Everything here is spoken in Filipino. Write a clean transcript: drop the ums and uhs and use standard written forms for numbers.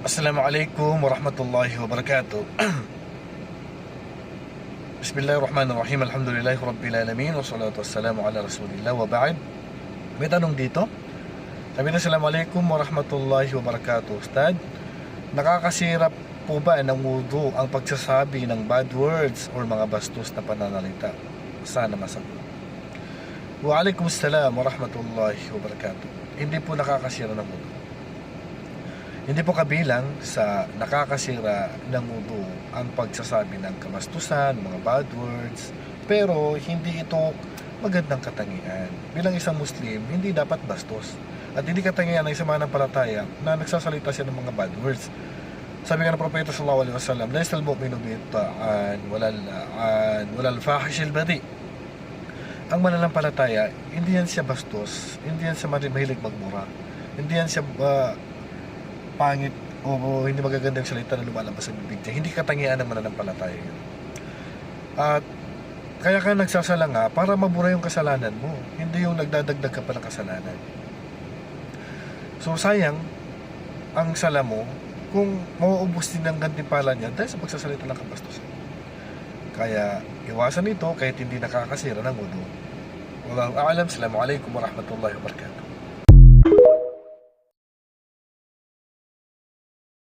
Assalamualaikum warahmatullahi wabarakatuh. Bismillahirrahmanirrahim. Alhamdulillahi rabbil alamin. Wassalatu wassalamu ala rasulillah wa ba'd. May tanong dito. Sabi na, Assalamualaikum warahmatullahi wabarakatuh. Ustad, nakakasira po ba ng wudu ang pagsasabi ng bad words or mga bastos na pananalita? Sana masagot. Waalaikumsalam warahmatullahi wabarakatuh. Hindi po nakakasira ng wudu. Hindi po kabilang sa nakakasira ng wudu ang pagsasabi ng kamastusan, mga bad words, pero hindi ito magandang katangian. Bilang isang Muslim, hindi dapat bastos. At hindi katangian ng isang mananampalataya na nagsasalita siya ng mga bad words. Sabi nga ng Propeta sallallahu alaihi wasallam, "Laysal mu'minu bitta'an walal fahish al-badi." Ang mananampalataya, hindi yan siya bastos, hindi yan siya mahilig magmura, hindi yan siya pangit o hindi magagandang salita na lumalabas sa bibig niya. Hindi katangian ng mananampalataya yun. At kaya ka nagsasala nga para mabura yung kasalanan mo, hindi yung nagdadagdag ka pa ng kasalanan. So sayang ang sala mo kung mauubos din ng gantimpala niya dahil sa pagsasalita ng kabastusan. Kaya iwasan ito kahit hindi nakakasira ng wudu. Wallahu a'lam. Assalamualaikum warahmatullahi wabarakatuh.